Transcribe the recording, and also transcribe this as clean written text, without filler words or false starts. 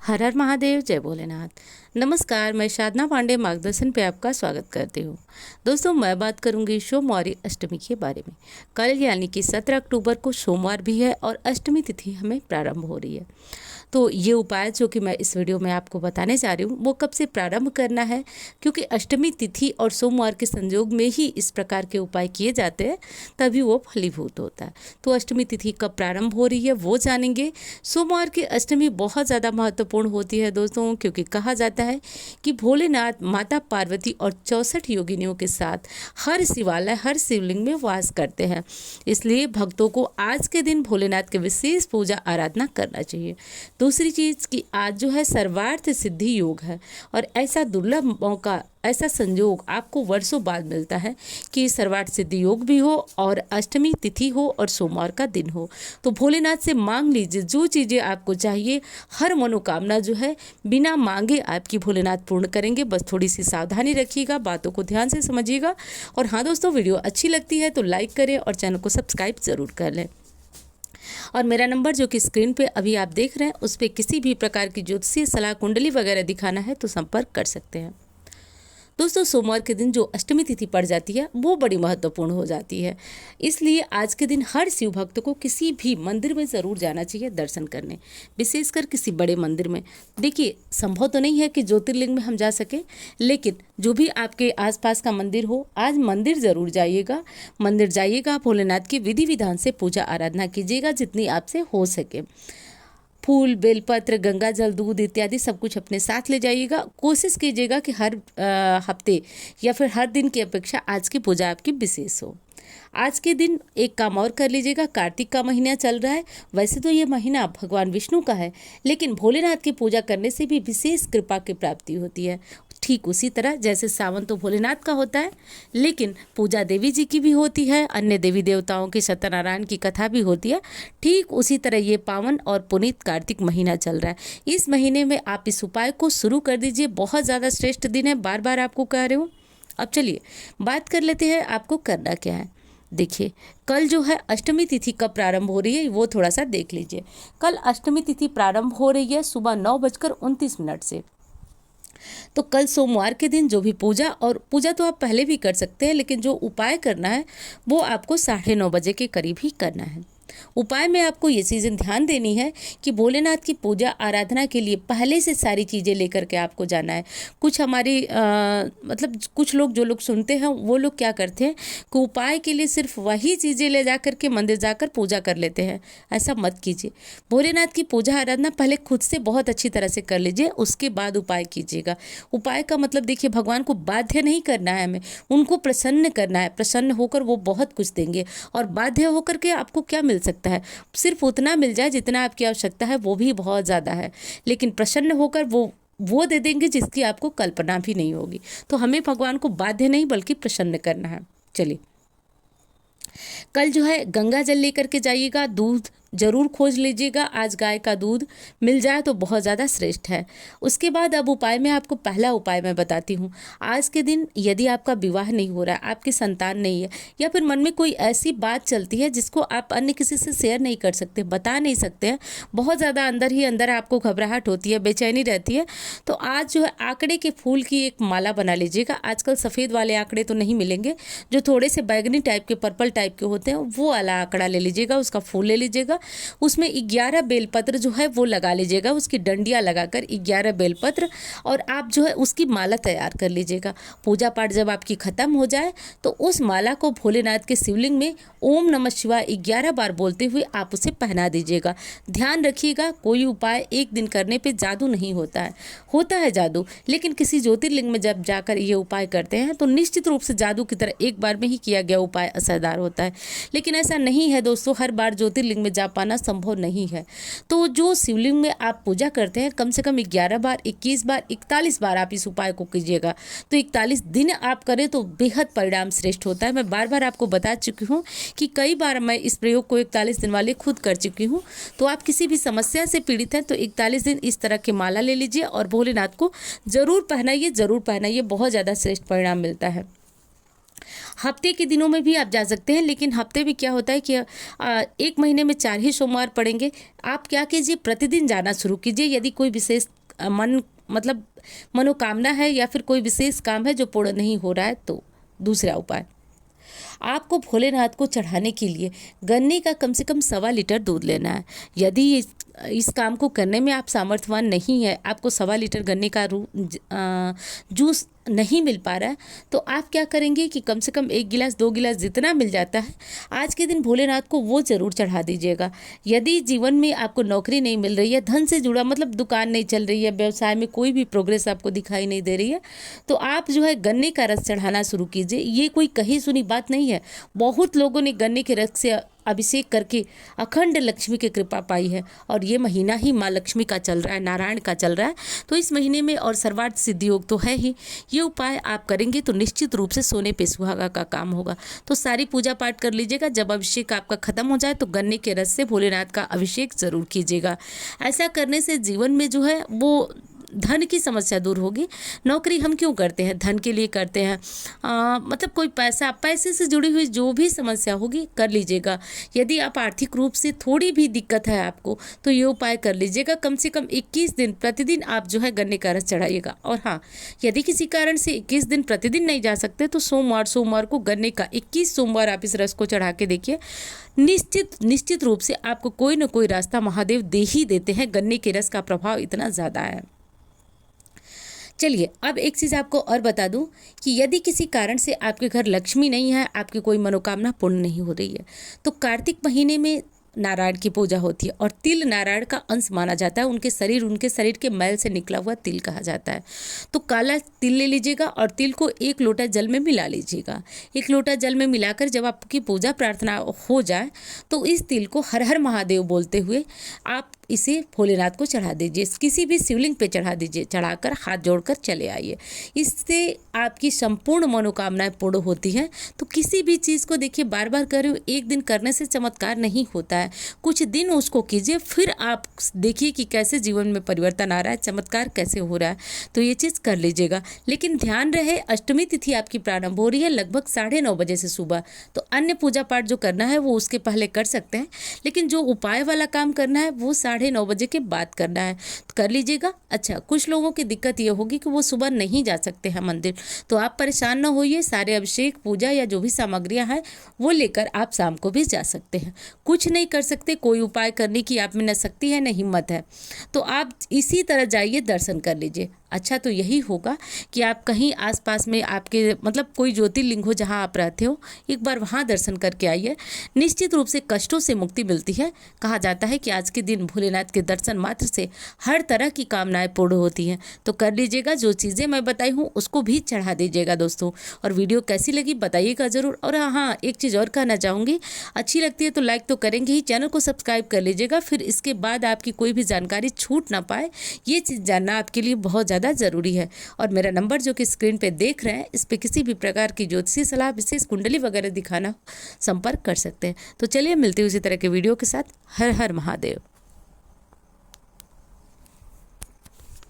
हर हर महादेव, जय भोलेनाथ। नमस्कार, मैं साधना पांडे मार्गदर्शन पे आपका स्वागत करती हूँ। दोस्तों, मैं बात करूँगी सोमवारी अष्टमी के बारे में। कल यानी कि 17 अक्टूबर को सोमवार भी है और अष्टमी तिथि हमें प्रारंभ हो रही है। तो ये उपाय जो कि मैं इस वीडियो में आपको बताने जा रही हूँ वो कब से प्रारंभ करना है, क्योंकि अष्टमी तिथि और सोमवार के संयोग में ही इस प्रकार के उपाय किए जाते हैं, तभी वो फलीभूत होता है। तो अष्टमी तिथि कब प्रारंभ हो रही है वो जानेंगे। सोमवार की अष्टमी बहुत ज़्यादा महत्वपूर्ण होती है दोस्तों, क्योंकि कहा जाता है कि भोलेनाथ माता पार्वती और 64 योगिनियों के साथ हर शिवालय, हर शिवलिंग में वास करते हैं। इसलिए भक्तों को आज के दिन भोलेनाथ के विशेष पूजा आराधना करना चाहिए। दूसरी चीज़ कि आज जो है सर्वार्थ सिद्धि योग है, और ऐसा दुर्लभ मौका, ऐसा संयोग आपको वर्षों बाद मिलता है कि सर्वार्थ सिद्धि योग भी हो और अष्टमी तिथि हो और सोमवार का दिन हो। तो भोलेनाथ से मांग लीजिए जो चीज़ें आपको चाहिए, हर मनोकामना जो है बिना मांगे आपकी भोलेनाथ पूर्ण करेंगे। बस थोड़ी सी सावधानी रखिएगा, बातों को ध्यान से समझिएगा। और हाँ दोस्तों, वीडियो अच्छी लगती है तो लाइक करें और चैनल को सब्सक्राइब ज़रूर कर लें। और मेरा नंबर जो कि स्क्रीन पे अभी आप देख रहे हैं, उस पर किसी भी प्रकार की ज्योतिषीय सलाह, कुंडली वगैरह दिखाना है तो संपर्क कर सकते हैं। दोस्तों, सोमवार के दिन जो अष्टमी तिथि पड़ जाती है वो बड़ी महत्वपूर्ण हो जाती है। इसलिए आज के दिन हर शिव भक्त को किसी भी मंदिर में ज़रूर जाना चाहिए दर्शन करने, विशेषकर किसी बड़े मंदिर में। देखिए, संभव तो नहीं है कि ज्योतिर्लिंग में हम जा सकें, लेकिन जो भी आपके आसपास का मंदिर हो, आज मंदिर ज़रूर जाइएगा। मंदिर जाइएगा, भोलेनाथ की विधि विधान से पूजा आराधना कीजिएगा जितनी आपसे हो सके। फूल, बेलपत्र, गंगा जल, दूध इत्यादि सब कुछ अपने साथ ले जाइएगा। कोशिश कीजिएगा कि हर हफ्ते या फिर हर दिन की अपेक्षा आज की पूजा आपकी विशेष हो। आज के दिन एक काम और कर लीजिएगा। कार्तिक का महीना चल रहा है। वैसे तो ये महीना भगवान विष्णु का है, लेकिन भोलेनाथ की पूजा करने से भी विशेष कृपा की प्राप्ति होती है। ठीक उसी तरह जैसे सावन तो भोलेनाथ का होता है, लेकिन पूजा देवी जी की भी होती है, अन्य देवी देवताओं की, सत्यनारायण की कथा भी होती है। ठीक उसी तरह ये पावन और पुनीत कार्तिक महीना चल रहा है। इस महीने में आप इस उपाय को शुरू कर दीजिए। बहुत ज़्यादा श्रेष्ठ दिन है, बार बार आपको कह रहे हो। अब चलिए बात कर लेते हैं आपको करना क्या है। देखिए, कल जो है अष्टमी तिथि कब प्रारंभ हो रही है वो थोड़ा सा देख लीजिए। कल अष्टमी तिथि प्रारंभ हो रही है सुबह 9:29 से। तो कल सोमवार के दिन जो भी पूजा, और पूजा तो आप पहले भी कर सकते हैं, लेकिन जो उपाय करना है वो आपको 9:30 के करीब ही करना है। उपाय में आपको ये चीज़ें ध्यान देनी है कि भोलेनाथ की पूजा आराधना के लिए पहले से सारी चीज़ें लेकर के आपको जाना है। कुछ हमारी मतलब कुछ लोग, जो लोग सुनते हैं, वो लोग क्या करते हैं कि उपाय के लिए सिर्फ वही चीज़ें ले जा करके मंदिर जाकर पूजा कर लेते हैं। ऐसा मत कीजिए। भोलेनाथ की पूजा आराधना पहले खुद से बहुत अच्छी तरह से कर लीजिए, उसके बाद उपाय कीजिएगा। उपाय का मतलब देखिए, भगवान को बाध्य नहीं करना है हमें, उनको प्रसन्न करना है। प्रसन्न होकर वो बहुत कुछ देंगे, और बाध्य होकर के आपको क्या मिल सकता है? सिर्फ उतना मिल जाए जितना आपकी आवश्यकता है, वो भी बहुत ज़्यादा है। लेकिन प्रसन्न होकर वो दे देंगे जिसकी आपको कल्पना भी नहीं होगी। तो हमें भगवान को बाध्य नहीं बल्कि प्रसन्न करना है। चलिए, कल जो है गंगा जल लेकर के जाइएगा। दूध जरूर खोज लीजिएगा। आज गाय का दूध मिल जाए तो बहुत ज़्यादा श्रेष्ठ है। उसके बाद अब उपाय में आपको पहला उपाय मैं बताती हूँ। आज के दिन यदि आपका विवाह नहीं हो रहा है, आपकी संतान नहीं है, या फिर मन में कोई ऐसी बात चलती है जिसको आप अन्य किसी से शेयर नहीं कर सकते, बता नहीं सकते हैं, बहुत ज़्यादा अंदर ही अंदर आपको घबराहट होती है, बेचैनी रहती है, तो आज जो है आंकड़े के फूल की एक माला बना लीजिएगा। आजकल सफ़ेद वाले आंकड़े तो नहीं मिलेंगे, जो थोड़े से बैगनी टाइप के, पर्पल टाइप के होते हैं, वो वाला आंकड़ा ले लीजिएगा, उसका फूल ले लीजिएगा। उसमें 11 बेलपत्र जो है वो लगा लीजिएगा, उसकी डंडियाँ लगाकर 11 बेलपत्र, और आप जो है उसकी माला तैयार कर लीजिएगा। पूजा पाठ जब आपकी ख़त्म हो जाए तो उस माला को भोलेनाथ के शिवलिंग में ओम नमः शिवाय 11 बार बोलते हुए आप उसे पहना दीजिएगा। ध्यान रखिएगा, कोई उपाय एक दिन करने पे जादू नहीं होता है। होता है जादू, लेकिन किसी ज्योतिर्लिंग में जब जाकर ये उपाय करते हैं तो निश्चित रूप से जादू की तरह एक बार में ही किया गया उपाय असरदार होता है। लेकिन ऐसा नहीं है दोस्तों, हर बार ज्योतिर्लिंग में जा पाना संभव नहीं है। तो जो शिवलिंग में आप पूजा करते हैं, कम से कम 11 बार, 21 बार, 41 बार आप इस उपाय को कीजिएगा। तो 41 दिन आप करें तो बेहद परिणाम श्रेष्ठ होता है। मैं बार बार आपको बता चुकी हूँ कि कई बार मैं इस प्रयोग को 41 दिन वाले खुद कर चुकी हूँ। तो आप किसी भी समस्या से पीड़ित हैं तो 41 दिन इस तरह की माला ले लीजिए और भोलेनाथ को जरूर पहनाइए, बहुत ज़्यादा श्रेष्ठ परिणाम मिलता है। हफ्ते के दिनों में भी आप जा सकते हैं, लेकिन हफ्ते में क्या होता है कि एक महीने में 4 ही सोमवार पड़ेंगे। आप क्या कीजिए, प्रतिदिन जाना शुरू कीजिए। यदि कोई विशेष मन मतलब मनोकामना है या फिर कोई विशेष काम है जो पूर्ण नहीं हो रहा है, तो दूसरा उपाय, आपको भोलेनाथ को चढ़ाने के लिए गन्ने का कम से कम 1.25 लीटर दूध लेना है। यदि इस काम को करने में आप सामर्थ्यवान नहीं है, आपको 1.25 लीटर गन्ने का जूस नहीं मिल पा रहा है, तो आप क्या करेंगे कि कम से कम 1 गिलास 2 गिलास जितना मिल जाता है, आज के दिन भोलेनाथ को वो ज़रूर चढ़ा दीजिएगा। यदि जीवन में आपको नौकरी नहीं मिल रही है, धन से जुड़ा मतलब दुकान नहीं चल रही है, व्यवसाय में कोई भी प्रोग्रेस आपको दिखाई नहीं दे रही है, तो आप जो है गन्ने का रस चढ़ाना शुरू कीजिए। ये कोई कही सुनी बात नहीं है, बहुत लोगों ने गन्ने के रस से अभिषेक करके अखंड लक्ष्मी की कृपा पाई है। और ये महीना ही माँ लक्ष्मी का चल रहा है, नारायण का चल रहा है, तो इस महीने में और सर्वार्थ सिद्धि योग तो है ही। ये उपाय आप करेंगे तो निश्चित रूप से सोने पे सुहागा का काम होगा। तो सारी पूजा पाठ कर लीजिएगा। जब अभिषेक आपका खत्म हो जाए तो गन्ने के रस से भोलेनाथ का अभिषेक जरूर कीजिएगा। ऐसा करने से जीवन में जो है वो धन की समस्या दूर होगी। नौकरी हम क्यों करते हैं? धन के लिए करते हैं। मतलब कोई पैसे से जुड़ी हुई जो भी समस्या होगी कर लीजिएगा। यदि आप आर्थिक रूप से थोड़ी भी दिक्कत है आपको, तो ये उपाय कर लीजिएगा। कम से कम 21 दिन प्रतिदिन आप जो है गन्ने का रस चढ़ाइएगा। और हाँ, यदि किसी कारण से 21 दिन प्रतिदिन नहीं जा सकते, तो सोमवार को गन्ने का 21 सोमवार आप इस रस को चढ़ा के देखिए। निश्चित रूप से आपको कोई ना कोई रास्ता महादेव दे ही देते हैं। गन्ने के रस का प्रभाव इतना ज़्यादा है। चलिए, अब एक चीज़ आपको और बता दूं कि यदि किसी कारण से आपके घर लक्ष्मी नहीं है, आपकी कोई मनोकामना पूर्ण नहीं हो रही है, तो कार्तिक महीने में नारायण की पूजा होती है और तिल नारायण का अंश माना जाता है। उनके शरीर के मैल से निकला हुआ तिल कहा जाता है। तो काला तिल ले लीजिएगा और तिल को 1 लोटा जल में मिला लीजिएगा। 1 लोटा जल में मिलाकर जब आपकी पूजा प्रार्थना हो जाए, तो इस तिल को हर हर महादेव बोलते हुए आप इसे भोलेनाथ को चढ़ा दीजिए। किसी भी शिवलिंग पे चढ़ा दीजिए। चढ़ाकर हाथ जोड़कर चले आइए। इससे आपकी संपूर्ण मनोकामनाएं पूर्ण होती हैं। तो किसी भी चीज़ को देखिए, बार बार कर रहे हो, एक दिन करने से चमत्कार नहीं होता है। कुछ दिन उसको कीजिए, फिर आप देखिए कि कैसे जीवन में परिवर्तन आ रहा है, चमत्कार कैसे हो रहा है। तो ये चीज़ कर लीजिएगा। लेकिन ध्यान रहे, अष्टमी तिथि आपकी प्रारंभ हो रही है लगभग 9:30 बजे से सुबह। तो अन्य पूजा पाठ जो करना है वो उसके पहले कर सकते हैं, लेकिन जो उपाय वाला काम करना है वो 9:30 बजे के बाद करना है। तो कर लीजिएगा। अच्छा, कुछ लोगों की दिक्कत ये होगी कि वो सुबह नहीं जा सकते हैं मंदिर, तो आप परेशान न होइए। सारे अभिषेक पूजा या जो भी सामग्रियां हैं वो लेकर आप शाम को भी जा सकते हैं। कुछ नहीं कर सकते, कोई उपाय करने की आप में न शक्ति है न हिम्मत है, तो आप इसी तरह जाइए, दर्शन कर लीजिए। अच्छा, तो यही होगा कि आप कहीं आसपास में आपके मतलब कोई ज्योतिर्लिंग हो जहां आप रहते हो, एक बार वहां दर्शन करके आइए। निश्चित रूप से कष्टों से मुक्ति मिलती है। कहा जाता है कि आज के दिन भोलेनाथ के दर्शन मात्र से हर तरह की कामनाएं पूर्ण होती हैं। तो कर लीजिएगा। जो चीज़ें मैं बताई हूँ उसको भी चढ़ा दीजिएगा दोस्तों। और वीडियो कैसी लगी बताइएगा ज़रूर। और हाँ, एक चीज़ और कहना चाहूँगी, अच्छी लगती है तो लाइक तो करेंगे ही, चैनल को सब्सक्राइब कर लीजिएगा। फिर इसके बाद आपकी कोई भी जानकारी छूट ना पाए, ये चीज़ जानना आपके लिए बहुत ज़्यादा ज़रूरी है। और मेरा नंबर जो कि स्क्रीन पे देख रहे हैं, इस पे किसी भी प्रकार की ज्योतिषीय सलाह, विशेष कुंडली वगैरह दिखाना, संपर्क कर सकते हैं। तो चलिए, मिलते हैं उसी तरह के वीडियो के साथ। हर हर महादेव।